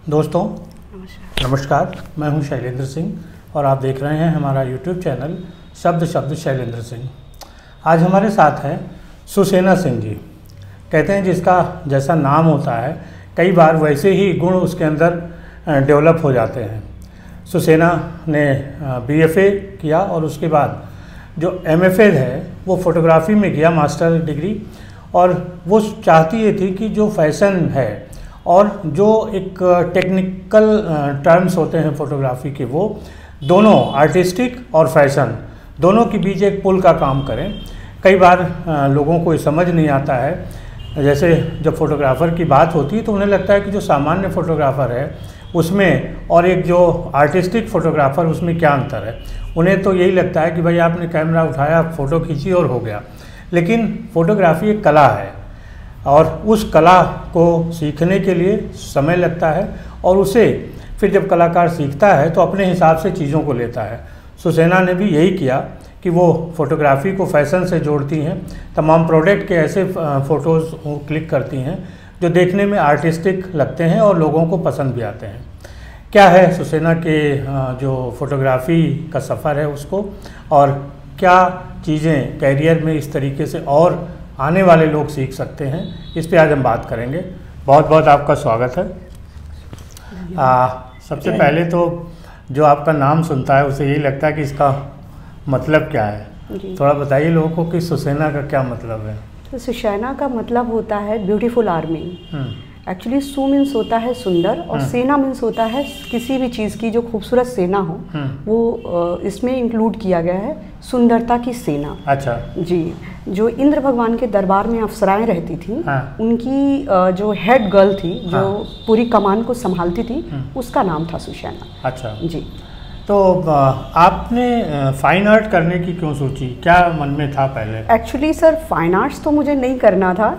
दोस्तों नमस्कार, मैं हूं शैलेंद्र सिंह और आप देख रहे हैं हमारा यूट्यूब चैनल शब्द शब्द शैलेंद्र सिंह। आज हमारे साथ हैं सुसेना सिंह जी। कहते हैं जिसका जैसा नाम होता है कई बार वैसे ही गुण उसके अंदर डेवलप हो जाते हैं। सुसेना ने BFA किया और उसके बाद जो MFA है वो फोटोग्राफी में किया, मास्टर डिग्री। और वो चाहती ये थी कि जो फैशन है और जो एक टेक्निकल टर्म्स होते हैं फोटोग्राफी के, वो दोनों आर्टिस्टिक और फैशन दोनों के बीच एक पुल का काम करें। कई बार लोगों को ये समझ नहीं आता है, जैसे जब फोटोग्राफ़र की बात होती है तो उन्हें लगता है कि जो सामान्य फ़ोटोग्राफ़र है उसमें और एक जो आर्टिस्टिक फ़ोटोग्राफ़र उसमें क्या अंतर है। उन्हें तो यही लगता है कि भाई आपने कैमरा उठाया, फ़ोटो खींची और हो गया। लेकिन फ़ोटोग्राफ़ी एक कला है और उस कला को सीखने के लिए समय लगता है और उसे फिर जब कलाकार सीखता है तो अपने हिसाब से चीज़ों को लेता है। सुसेना ने भी यही किया कि वो फ़ोटोग्राफ़ी को फैशन से जोड़ती हैं। तमाम प्रोडक्ट के ऐसे फ़ोटोज़ क्लिक करती हैं जो देखने में आर्टिस्टिक लगते हैं और लोगों को पसंद भी आते हैं। क्या है सुसेना के जो फ़ोटोग्राफ़ी का सफ़र है उसको, और क्या चीज़ें कैरियर में इस तरीके से और आने वाले लोग सीख सकते हैं, इस पे आज हम बात करेंगे। बहुत बहुत आपका स्वागत है। सबसे पहले तो जो आपका नाम सुनता है उसे यही लगता है कि इसका मतलब क्या है। थोड़ा बताइए लोगों को कि सुसेना का क्या मतलब है। तो सुसेना का मतलब होता है ब्यूटीफुल आर्मी। एक्चुअली सु मीन्स होता है सुंदर और सेना मीन्स होता है किसी भी चीज़ की जो खूबसूरत सेना हो, वो इसमें इंक्लूड किया गया है सुंदरता की सेना। अच्छा जी। जो इंद्र भगवान के दरबार में अप्सराएं रहती थी, उनकी जो हेड गर्ल थी, जो पूरी कमान को संभालती थी, उसका नाम था सुसेना। अच्छा जी। तो आपने फाइन आर्ट करने की क्यों सोची, क्या मन में था पहले? एक्चुअली सर फाइन आर्ट्स तो मुझे नहीं करना था,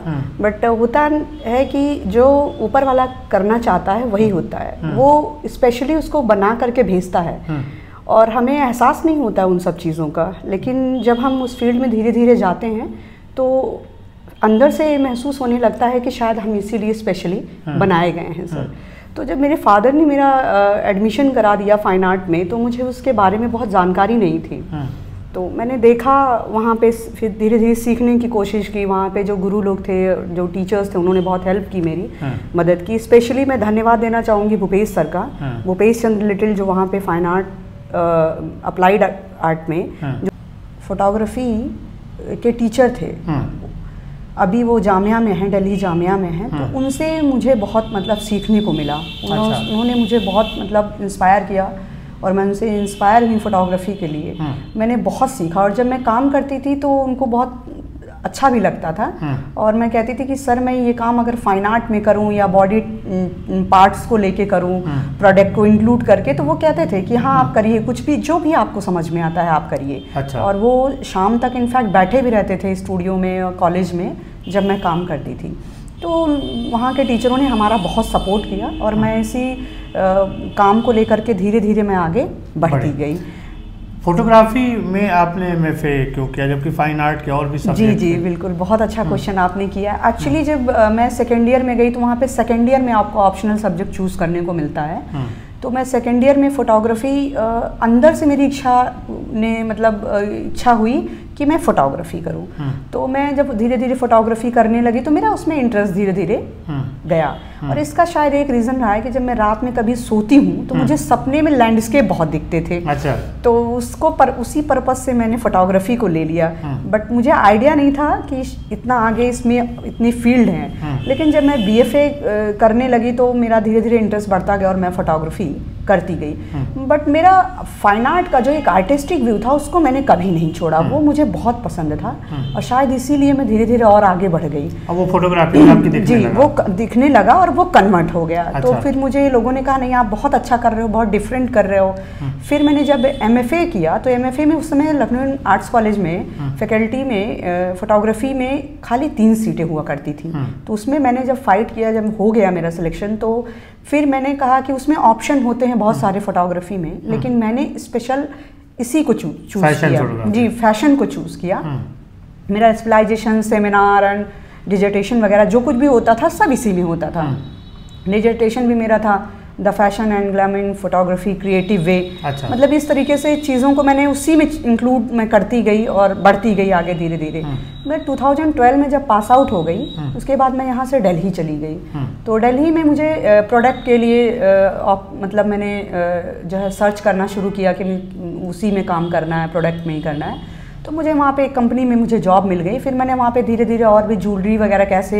बट होता है कि जो ऊपर वाला करना चाहता है वही होता है। वो स्पेशली उसको बना करके भेजता है और हमें एहसास नहीं होता उन सब चीज़ों का। लेकिन जब हम उस फील्ड में धीरे धीरे जाते हैं तो अंदर से महसूस होने लगता है कि शायद हम इसीलिए स्पेशली बनाए गए हैं सर। तो जब मेरे फादर ने मेरा एडमिशन करा दिया फाइन आर्ट में, तो मुझे उसके बारे में बहुत जानकारी नहीं थी। तो मैंने देखा वहाँ पे, फिर धीरे धीरे सीखने की कोशिश की। वहाँ पे जो गुरु लोग थे, जो टीचर्स थे, उन्होंने बहुत हेल्प की, मेरी मदद की। स्पेशली मैं धन्यवाद देना चाहूँगी भूपेश सर का, भूपेश चंद्र लिटिल, जो वहाँ पे फाइन आर्ट अप्लाइड आर्ट में जो फोटोग्राफी के टीचर थे। अभी वो जामिया में हैं, दिल्ली जामिया में हैं। तो उनसे मुझे बहुत मतलब सीखने को मिला। उन्होंने मुझे बहुत मतलब इंस्पायर किया और मैं उनसे इंस्पायर हुई फोटोग्राफी के लिए। मैंने बहुत सीखा और जब मैं काम करती थी तो उनको बहुत अच्छा भी लगता था। और मैं कहती थी कि सर मैं ये काम अगर फाइन आर्ट में करूं या बॉडी पार्ट्स को लेके करूं, प्रोडक्ट को इंक्लूड करके, तो वो कहते थे कि हाँ आप करिए, कुछ भी जो भी आपको समझ में आता है आप करिए। अच्छा। और वो शाम तक इनफैक्ट बैठे भी रहते थे स्टूडियो में और कॉलेज में जब मैं काम करती थी। तो वहाँ के टीचरों ने हमारा बहुत सपोर्ट किया और मैं इसी काम को लेकर के धीरे धीरे मैं आगे बढ़ती गई। फोटोग्राफी में आपने MFA क्यों किया जबकि फाइन आर्ट के और भी सब्जेक्ट? जी बिल्कुल, बहुत अच्छा क्वेश्चन आपने किया। एक्चुअली जब मैं सेकेंड ईयर में गई तो वहाँ पे सेकेंड ईयर में आपको ऑप्शनल सब्जेक्ट चूज़ करने को मिलता है। तो मैं सेकेंड ईयर में फ़ोटोग्राफ़ी, अंदर से मेरी इच्छा हुई कि मैं फ़ोटोग्राफ़ी करूं। तो मैं जब धीरे धीरे फ़ोटोग्राफ़ी करने लगी तो मेरा उसमें इंटरेस्ट धीरे धीरे गया। और इसका शायद एक रीज़न रहा है कि जब मैं रात में कभी सोती हूँ तो मुझे सपने में लैंडस्केप बहुत दिखते थे। अच्छा। तो उसी पर्पज़ से मैंने फ़ोटोग्राफ़ी को ले लिया। बट मुझे आइडिया नहीं था कि इतना आगे इसमें इतनी फील्ड हैं। लेकिन जब मैं BFA करने लगी तो मेरा धीरे धीरे इंटरेस्ट बढ़ता गया और मैं फ़ोटोग्राफ़ी करती गई। बट मेरा फाइन आर्ट का जो एक आर्टिस्टिक व्यू था उसको मैंने कभी नहीं छोड़ा। वो मुझे बहुत पसंद था और शायद इसीलिए मैं धीरे धीरे और आगे बढ़ गई। अब वो फोटोग्राफी आपकी दिखने लगा। वो दिखने लगा और वो कन्वर्ट हो गया। अच्छा। तो फिर मुझे लोगों ने कहा नहीं आप बहुत अच्छा कर रहे हो, बहुत डिफरेंट कर रहे हो। फिर मैंने जब MFA किया तो MFA में उस समय लखनऊ आर्ट्स कॉलेज में फैकल्टी में फोटोग्राफी में खाली 3 सीटें हुआ करती थी। तो उसमें मैंने जब फाइट किया, जब हो गया मेरा सिलेक्शन, तो फिर मैंने कहा कि उसमें ऑप्शन होते हैं बहुत सारे फोटोग्राफी में, लेकिन मैंने स्पेशल इसी को चूज़ किया। जी, फैशन को चूज़ किया। मेरा स्पेशलाइजेशन, सेमिनार एंड डिजर्टेशन वगैरह जो कुछ भी होता था सब इसी में होता था। डिजर्टेशन भी मेरा था the fashion and glam in photography creative way. अच्छा। मतलब इस तरीके से चीज़ों को मैंने उसी में इंक्लूड मैं करती गई और बढ़ती गई आगे धीरे धीरे। मैं 2012 में जब पास आउट हो गई उसके बाद मैं यहाँ से दिल्ली चली गई। तो दिल्ली में मुझे प्रोडक्ट के लिए मतलब मैंने जो है सर्च करना शुरू किया कि उसी में काम करना है, प्रोडक्ट में ही करना है। तो मुझे वहाँ पे एक कंपनी में मुझे जॉब मिल गई। फिर मैंने वहाँ पे धीरे धीरे और भी ज्वेलरी वगैरह कैसे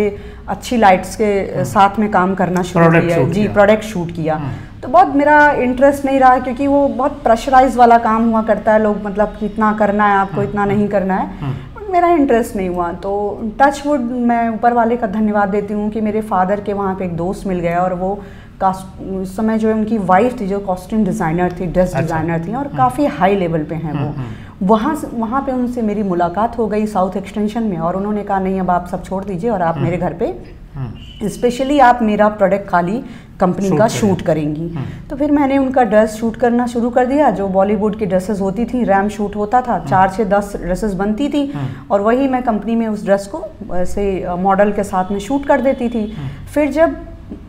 अच्छी लाइट्स के साथ में काम करना शुरू किया। जी, प्रोडक्ट शूट किया। तो बहुत मेरा इंटरेस्ट नहीं रहा क्योंकि वो बहुत प्रेशराइज वाला काम हुआ करता है। लोग मतलब इतना करना है आपको, इतना नहीं करना है। मेरा इंटरेस्ट नहीं हुआ। तो टच वुड मैं ऊपर वाले का धन्यवाद देती हूँ कि मेरे फादर के वहाँ पे एक दोस्त मिल गया और वो उस समय जो है उनकी वाइफ थी जो कॉस्ट्यूम डिज़ाइनर थी, ड्रेस डिज़ाइनर थी और काफ़ी हाई लेवल पे हैं वो। वहाँ पे उनसे मेरी मुलाकात हो गई साउथ एक्सटेंशन में और उन्होंने कहा नहीं अब आप सब छोड़ दीजिए और आप मेरे घर पे स्पेशली आप मेरा प्रोडक्ट खाली कंपनी का शूट करेंगी। तो फिर मैंने उनका ड्रेस शूट करना शुरू कर दिया। जो बॉलीवुड की ड्रेसेस होती थी, रैम शूट होता था, 4 से 10 ड्रेसेस बनती थी और वही मैं कंपनी में उस ड्रेस को ऐसे मॉडल के साथ में शूट कर देती थी। फिर जब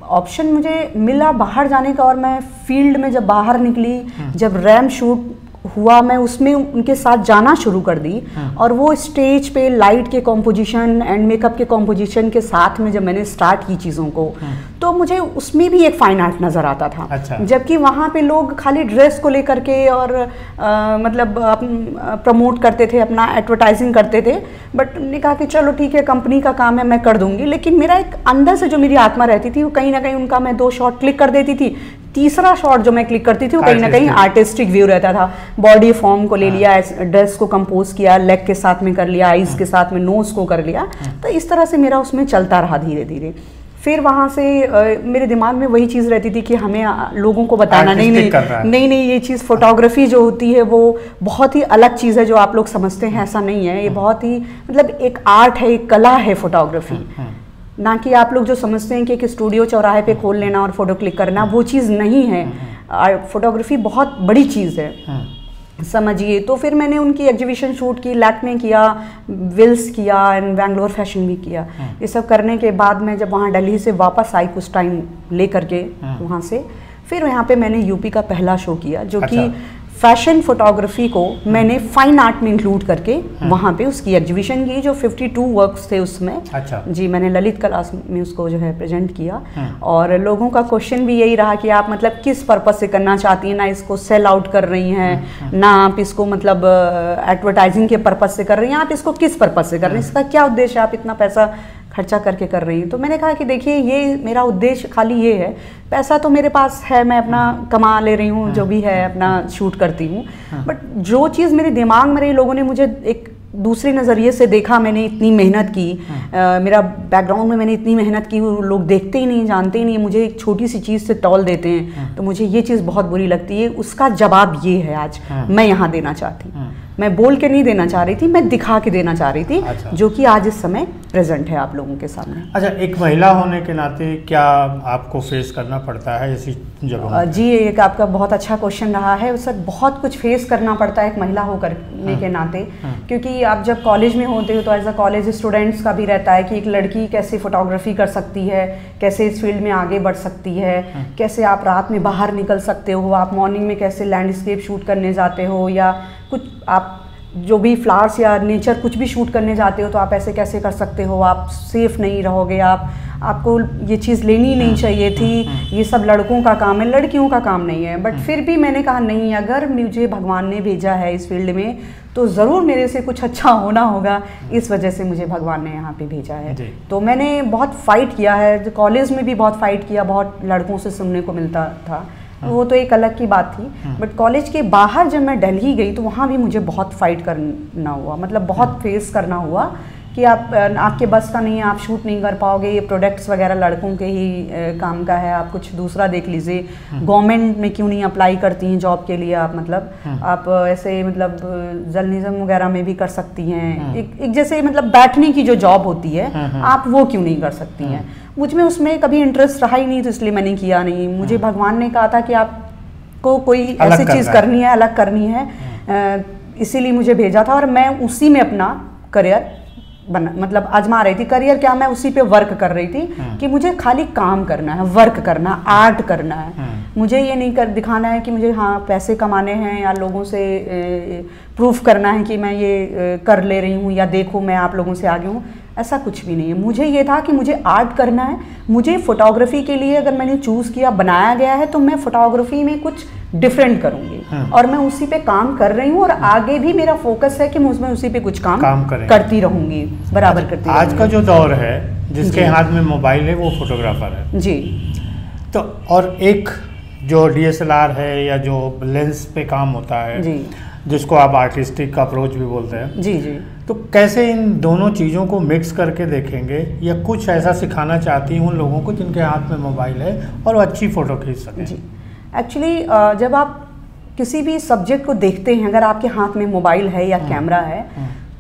ऑप्शन मुझे मिला बाहर जाने का और मैं फील्ड में जब बाहर निकली, जब रैम शूट हुआ मैं उसमें उनके साथ जाना शुरू कर दी और वो स्टेज पे लाइट के कॉम्पोजिशन एंड मेकअप के कॉम्पोजिशन के साथ में जब मैंने स्टार्ट की चीज़ों को तो मुझे उसमें भी एक फाइन आर्ट नज़र आता था। अच्छा। जबकि वहाँ पे लोग खाली ड्रेस को लेकर के और मतलब प्रमोट करते थे, अपना एडवर्टाइजिंग करते थे। बट ने कहा कि चलो ठीक है कंपनी का काम है मैं कर दूंगी। लेकिन मेरा एक अंदर से जो मेरी आत्मा रहती थी वो कहीं ना कहीं उनका मैं 2 शॉट क्लिक कर देती थी। तीसरा शॉट जो मैं क्लिक करती थी वो कहीं ना कहीं आर्टिस्टिक व्यू रहता था। बॉडी फॉर्म को ले लिया, ड्रेस को कंपोज किया, लेग के साथ में कर लिया, आईज के साथ में नोज को कर लिया। तो इस तरह से मेरा उसमें चलता रहा धीरे धीरे। फिर वहाँ से मेरे दिमाग में वही चीज़ रहती थी कि हमें लोगों को बताना नहीं ये चीज़ फोटोग्राफी जो होती है वो बहुत ही अलग चीज़ है जो आप लोग समझते हैं ऐसा नहीं है। ये बहुत ही मतलब एक आर्ट है, एक कला है फोटोग्राफी। ना कि आप लोग जो समझते हैं कि एक स्टूडियो चौराहे पे खोल लेना और फोटो क्लिक करना, वो चीज़ नहीं है। फोटोग्राफी बहुत बड़ी चीज़ है समझिए। तो फिर मैंने उनकी एग्जीबिशन शूट की, लैक में किया, विल्स किया एंड बैंगलोर फैशन वीक किया। ये सब करने के बाद मैं जब वहाँ दिल्ली से वापस आई कुछ टाइम ले करके वहाँ से, फिर यहाँ पे मैंने यूपी का पहला शो किया जो कि फैशन फोटोग्राफी को मैंने फाइन आर्ट में इंक्लूड करके वहाँ पे उसकी एग्जीबिशन की जो 52 वर्क्स थे उसमें। अच्छा। जी, मैंने ललित कला में उसको जो है प्रेजेंट किया और लोगों का क्वेश्चन भी यही रहा कि आप मतलब किस पर्पस से करना चाहती हैं, ना इसको सेल आउट कर रही हैं ना आप इसको मतलब एडवर्टाइजिंग के पर्पस से कर रही हैं, आप इसको किस पर्पस से कर रही हैं, इसका क्या उद्देश्य है, आप इतना पैसा खर्चा करके कर रही हूँ। तो मैंने कहा कि देखिए ये मेरा उद्देश्य खाली ये है, पैसा तो मेरे पास है, मैं अपना कमा ले रही हूँ जो भी है अपना शूट करती हूँ। बट जो चीज़ मेरे दिमाग में रही, लोगों ने मुझे एक दूसरे नज़रिए से देखा, मैंने इतनी मेहनत की, मेरा बैकग्राउंड में मैंने इतनी मेहनत की, वो लोग देखते ही नहीं, जानते ही नहीं, मुझे एक छोटी सी चीज़ से तौल देते हैं। तो मुझे ये चीज़ बहुत बुरी लगती है। उसका जवाब ये है आज मैं यहाँ देना चाहती हूँ। मैं बोल के नहीं देना चाह रही थी, मैं दिखा के देना चाह रही थी। अच्छा। जो कि आज इस समय प्रेजेंट है आप लोगों के सामने। अच्छा, एक महिला होने के नाते क्या आपको फेस करना पड़ता है ऐसी जगहों? जी, एक आपका बहुत अच्छा क्वेश्चन रहा है। सर बहुत कुछ फेस करना पड़ता है एक महिला होकर के नाते, क्योंकि आप जब कॉलेज में होते हो तो एज अ कॉलेज स्टूडेंट्स का भी रहता है कि एक लड़की कैसे फोटोग्राफी कर सकती है, कैसे इस फील्ड में आगे बढ़ सकती है, कैसे आप रात में बाहर निकल सकते हो, आप मॉर्निंग में कैसे लैंडस्केप शूट करने जाते हो या कुछ आप जो भी फ्लावर्स या नेचर कुछ भी शूट करने जाते हो तो आप ऐसे कैसे कर सकते हो, आप सेफ नहीं रहोगे, आपको ये चीज़ लेनी नहीं चाहिए थी, ये सब लड़कों का काम है, लड़कियों का काम नहीं है। बट फिर भी मैंने कहा नहीं, अगर मुझे भगवान ने भेजा है इस फील्ड में तो ज़रूर मेरे से कुछ अच्छा होना होगा, इस वजह से मुझे भगवान ने यहाँ पे भेजा है। तो मैंने बहुत फ़ाइट किया है, कॉलेज में भी बहुत फ़ाइट किया, बहुत लड़कों से सुनने को मिलता था, वो तो एक अलग की बात थी। बट कॉलेज के बाहर जब मैं दिल्ली गई तो वहाँ भी मुझे बहुत फ़ाइट करना हुआ, मतलब बहुत फेस करना हुआ कि आपके बस का नहीं है, आप शूट नहीं कर पाओगे, ये प्रोडक्ट्स वगैरह लड़कों के ही काम का है, आप कुछ दूसरा देख लीजिए, गवर्नमेंट में क्यों नहीं अप्लाई करती हैं जॉब के लिए, आप मतलब आप ऐसे मतलब जर्नलिज्म वगैरह में भी कर सकती हैं, एक जैसे मतलब बैठने की जो जॉब होती है आप वो क्यों नहीं कर सकती हैं। मुझ में उसमें कभी इंटरेस्ट रहा ही नहीं, तो इसलिए मैंने किया नहीं। मुझे भगवान ने कहा था कि आपको कोई ऐसी चीज़ करनी है, अलग करनी है, इसीलिए मुझे भेजा था और मैं उसी में अपना करियर मतलब आजमा रही थी। करियर क्या, मैं उसी पे वर्क कर रही थी कि मुझे खाली काम करना है, वर्क करना, आर्ट करना है। मुझे ये नहीं दिखाना है कि मुझे हाँ पैसे कमाने हैं या लोगों से प्रूफ करना है कि मैं ये कर ले रही हूँ या देखो मैं आप लोगों से आगे हूँ, ऐसा कुछ भी नहीं है। मुझे ये था कि मुझे आर्ट करना है। मुझे फोटोग्राफी के लिए अगर मैंने चूज़ किया, बनाया गया है, तो मैं फोटोग्राफी में कुछ डिफरेंट करूँगी और मैं उसी पे काम कर रही हूँ और आगे भी मेरा फोकस है कि मैं उसमें उसी पे कुछ काम करती रहूँगी, बराबर करती रहूँगी। आज का जो दौर है जिसके हाथ में मोबाइल है वो फोटोग्राफर है जी। तो और एक जो DSLR है या जो लेंस पे काम होता है जी, जिसको आप आर्टिस्टिक अप्रोच भी बोलते हैं जी जी, तो कैसे इन दोनों चीज़ों को मिक्स करके देखेंगे या कुछ ऐसा सिखाना चाहती हूँ उन लोगों को जिनके हाथ में मोबाइल है और वो अच्छी फ़ोटो खींच सकें? जी, एक्चुअली जब आप किसी भी सब्जेक्ट को देखते हैं, अगर आपके हाथ में मोबाइल है या कैमरा है,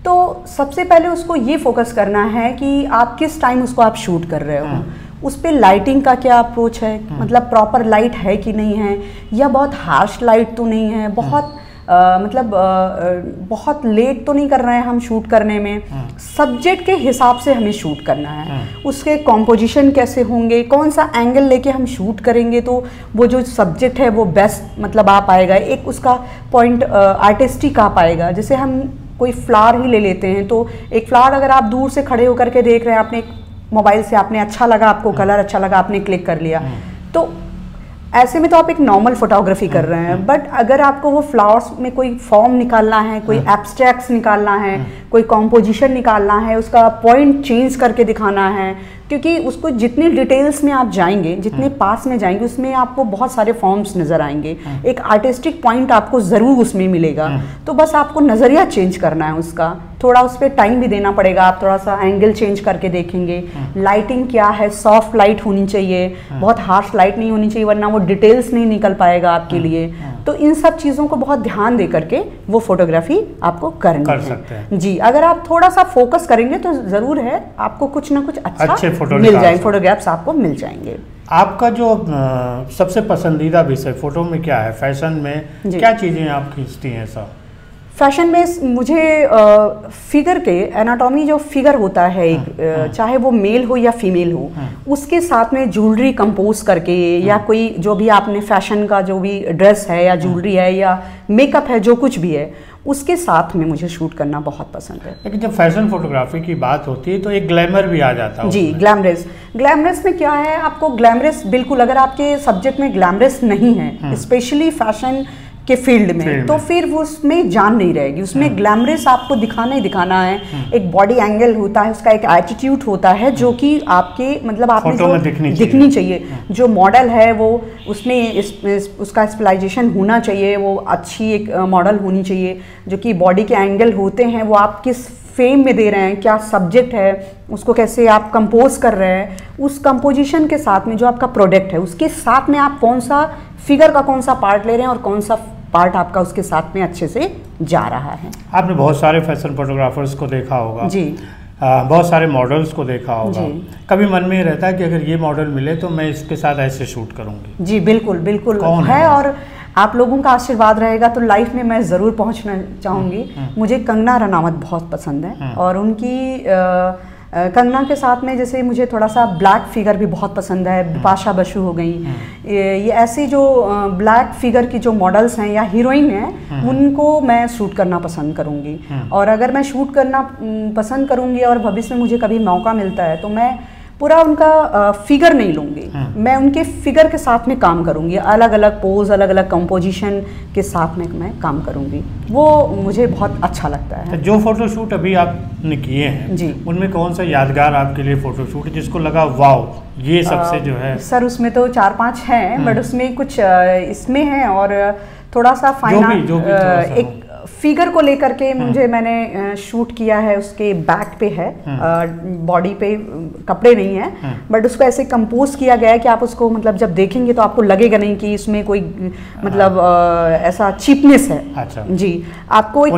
तो सबसे पहले उसको ये फोकस करना है कि आप किस टाइम उसको आप शूट कर रहे हो, उस पर लाइटिंग का क्या अप्रोच है, मतलब प्रॉपर लाइट है कि नहीं है, या बहुत हार्श लाइट तो नहीं है, बहुत बहुत लेट तो नहीं कर रहे हैं हम शूट करने में। सब्जेक्ट के हिसाब से हमें शूट करना है, उसके कॉम्पोजिशन कैसे होंगे, कौन सा एंगल लेके हम शूट करेंगे तो वो जो सब्जेक्ट है वो बेस्ट मतलब आ पाएगा, एक उसका पॉइंट आर्टिस्टिक आ पाएगा। जैसे हम कोई फ्लावर ही ले लेते हैं, तो एक फ्लावर अगर आप दूर से खड़े होकर के देख रहे हैं, आपने मोबाइल से आपने अच्छा लगा, आपको कलर अच्छा लगा, आपने क्लिक कर लिया, तो ऐसे में तो आप एक नॉर्मल फोटोग्राफी कर रहे हैं। बट अगर आपको वो फ्लावर्स में कोई फॉर्म निकालना है, कोई एब्स्ट्रैक्ट्स निकालना है, कोई कॉम्पोजिशन निकालना है, उसका पॉइंट चेंज करके दिखाना है, क्योंकि उसको जितनी डिटेल्स में आप जाएंगे, जितने पास में जाएंगे, उसमें आपको बहुत सारे फॉर्म्स नज़र आएंगे, एक आर्टिस्टिक पॉइंट आपको ज़रूर उसमें मिलेगा। तो बस आपको नज़रिया चेंज करना है उसका, थोड़ा उस पर टाइम भी देना पड़ेगा। आप थोड़ा सा एंगल चेंज करके देखेंगे, लाइटिंग क्या है, सॉफ्ट लाइट होनी चाहिए, बहुत हार्श लाइट नहीं होनी चाहिए, वरना वो डिटेल्स नहीं निकल पाएगा आपके लिए। तो इन सब चीज़ों को बहुत ध्यान दे करके वो फोटोग्राफी आपको करनी कर है। सकते हैं जी, अगर आप थोड़ा सा फोकस करेंगे तो ज़रूर है आपको कुछ ना कुछ अच्छे मिल जाएंगे, फोटोग्राफ्स आपको मिल जाएंगे। आपका जो सबसे पसंदीदा विषय फोटो में क्या है? फैशन में क्या चीज़ें आप खींचती हैं? सब फैशन में मुझे फिगर के एनाटॉमी, जो फिगर होता है एक, चाहे वो मेल हो या फीमेल हो, उसके साथ में ज्वेलरी कंपोज करके, या कोई जो भी आपने फैशन का जो भी ड्रेस है या ज्वेलरी है या मेकअप है, जो कुछ भी है, उसके साथ में मुझे शूट करना बहुत पसंद है। लेकिन जब फैशन फोटोग्राफी की बात होती है तो एक ग्लैमर भी आ जाता है। जी, ग्लैमरस में क्या है, आपको ग्लैमरस बिल्कुल, अगर आपके सब्जेक्ट में ग्लैमरस नहीं है, स्पेशली फैशन के फील्ड में, तो फिर वो उसमें जान नहीं रहेगी। उसमें ग्लैमरस आपको दिखाना ही दिखाना है। एक बॉडी एंगल होता है, उसका एक एटीट्यूड होता है जो कि आपके मतलब आपने जो दिखनी चाहिए। जो मॉडल है वो उसमें उसका स्पेशलाइजेशन होना चाहिए, वो अच्छी एक मॉडल होनी चाहिए। जो कि बॉडी के एंगल होते हैं वो आप किस फेम में दे रहे हैं, क्या सब्जेक्ट है, उसको कैसे आप कंपोज कर रहे हैं, उस कंपोजिशन के साथ में जो आपका प्रोडक्ट है उसके साथ में आप कौन सा फिगर का कौन सा पार्ट ले रहे हैं और कौन सा पार्ट आपका उसके साथ में अच्छे से जा रहा है। आपने बहुत सारे फैशन फोटोग्राफर्स को देखा होगा जी, बहुत सारे मॉडल्स को देखा होगा। कभी मन में रहता है कि अगर ये मॉडल मिले तो मैं इसके साथ ऐसे शूट करूंगी? जी बिल्कुल बिल्कुल है, और आप लोगों का आशीर्वाद रहेगा तो लाइफ में मैं ज़रूर पहुंचना चाहूँगी। मुझे कंगना रनावत बहुत पसंद है, और उनकी कंगना के साथ में जैसे मुझे थोड़ा सा ब्लैक फिगर भी बहुत पसंद है। बिपाशा बसु हो गई, ये ऐसी जो ब्लैक फिगर की जो मॉडल्स हैं या हीरोइन हैं, उनको मैं शूट करना पसंद करूँगी। और अगर मैं शूट करना पसंद करूँगी और भविष्य में मुझे कभी मौका मिलता है तो मैं पूरा उनका फिगर नहीं लूँगी, मैं उनके फिगर के साथ में काम करूँगी, अलग अलग पोज, अलग अलग कंपोजिशन के साथ में मैं काम करूँगी। वो मुझे बहुत अच्छा लगता है। तो जो फोटोशूट अभी आपने किए हैं जी, उनमें कौन सा यादगार आपके लिए फोटोशूट जिसको लगा वाओ ये सबसे जो है? सर उसमें तो 4-5 हैं, बट उसमें कुछ इसमें है और थोड़ा सा फाइनल एक फिगर को लेकर के मुझे मैंने शूट किया है। उसके बैक पे है, बॉडी पे कपड़े नहीं है, बट उसको ऐसे कंपोज किया गया है कि आप उसको मतलब जब देखेंगे तो आपको लगेगा नहीं कि इसमें कोई मतलब ऐसा चीपनेस है। अच्छा। जी, आपको एक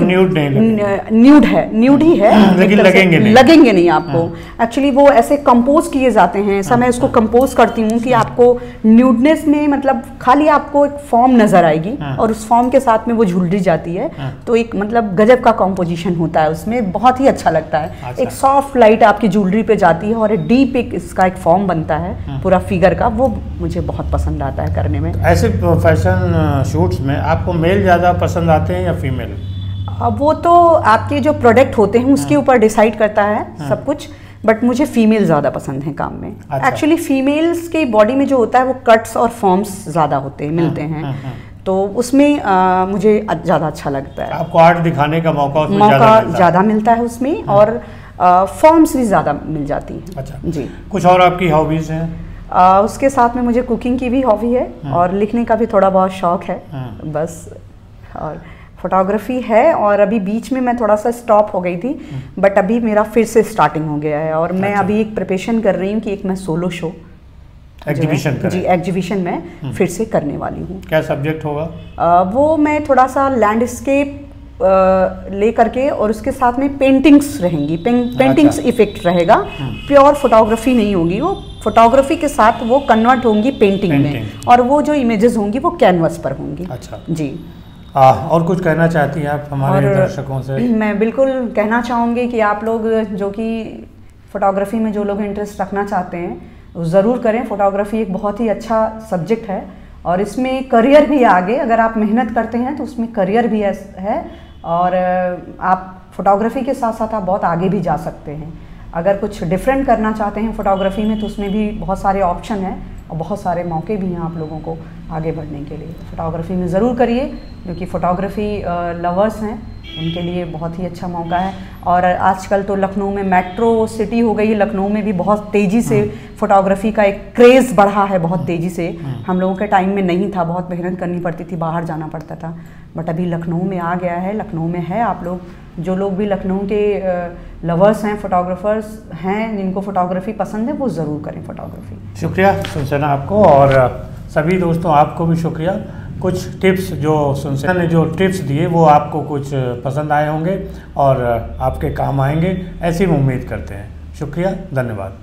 न्यूड ही है लेकिन लगेंगे नहीं आपको। एक्चुअली वो ऐसे कंपोज किए जाते हैं, ऐसा मैं उसको कंपोज करती हूँ कि आपको न्यूडनेस में मतलब खाली आपको एक फॉर्म नजर आएगी और उस फॉर्म के साथ में वो झुलरी जाती है। तो एक मतलब गजब का कॉम्पोजिशन होता है उसमें, बहुत ही अच्छा लगता है। अच्छा। एक सॉफ्ट लाइट आपकी ज्वेलरी पे जाती है और एक डीप एक इसका एक फॉर्म बनता है पूरा फिगर का, वो मुझे बहुत पसंद आता है करने में। ऐसे फैशन शूट्स में आपको मेल ज़्यादा पसंद आते हैं या फीमेल? अब वो तो आपके जो प्रोडक्ट होते हैं उसके ऊपर डिसाइड करता है सब कुछ, बट मुझे फीमेल ज़्यादा पसंद है काम में। अच्छा। एक्चुअली फीमेल्स की बॉडी में जो होता है वो कट्स और फॉर्म्स ज़्यादा होते हैं, मिलते हैं, तो उसमें मुझे ज़्यादा अच्छा लगता है। आपको आर्ट दिखाने का मौका ज़्यादा मिलता है उसमें, और फॉर्म्स भी ज़्यादा मिल जाती हैं। अच्छा जी। कुछ और आपकी हॉबीज़ हैं? उसके साथ में मुझे कुकिंग की भी हॉबी है और लिखने का भी थोड़ा बहुत शौक है बस, और फोटोग्राफी है। और अभी बीच में मैं थोड़ा सा स्टॉप हो गई थी, बट अभी मेरा फिर से स्टार्टिंग हो गया है, और मैं अभी एक प्रिपरेशन कर रही हूँ कि एक मैं सोलो शो एग्जीबिशन में फिर से करने वाली हूँ। क्या सब्जेक्ट होगा? वो मैं थोड़ा सा लैंडस्केप ले करके, और उसके साथ में पेंटिंग्स रहेंगी, पेंटिंग्स इफेक्ट रहेगा, प्योर फोटोग्राफी नहीं होगी, वो फोटोग्राफी के साथ वो कन्वर्ट होंगी पेंटिंग में, और वो जो इमेजेस होंगी वो कैनवस पर होंगी। अच्छा जी। और कुछ कहना चाहती हैं आप हमारे दर्शकों से? मैं बिल्कुल कहना चाहूँगी कि आप लोग जो कि फोटोग्राफी में जो लोग इंटरेस्ट रखना चाहते हैं ज़रूर करें। फोटोग्राफी एक बहुत ही अच्छा सब्जेक्ट है, और इसमें करियर भी आगे, अगर आप मेहनत करते हैं तो उसमें करियर भी है, और आप फोटोग्राफी के साथ साथ आप बहुत आगे भी जा सकते हैं। अगर कुछ डिफरेंट करना चाहते हैं फोटोग्राफी में तो उसमें भी बहुत सारे ऑप्शन हैं और बहुत सारे मौके भी हैं आप लोगों को आगे बढ़ने के लिए। फोटोग्राफी में ज़रूर करिए, क्योंकि फ़ोटोग्राफी लवर्स हैं उनके लिए बहुत ही अच्छा मौका है। और आजकल तो लखनऊ में मेट्रो सिटी हो गई है, लखनऊ में भी बहुत तेज़ी से फोटोग्राफी का एक क्रेज़ बढ़ा है, बहुत तेज़ी से। हम लोगों के टाइम में नहीं था, बहुत मेहनत करनी पड़ती थी, बाहर जाना पड़ता था, बट अभी लखनऊ में आ गया है। लखनऊ में है, आप लोग जो लोग भी लखनऊ के लवर्स हैं, फोटोग्राफर्स हैं, जिनको फोटोग्राफी पसंद है वो ज़रूर करें फोटोग्राफी। शुक्रिया सुनसेना आपको, और सभी दोस्तों आपको भी शुक्रिया। कुछ टिप्स जो सुनसेना ने जो टिप्स दिए वो आपको कुछ पसंद आए होंगे और आपके काम आएंगे, ऐसी हम उम्मीद करते हैं। शुक्रिया, धन्यवाद।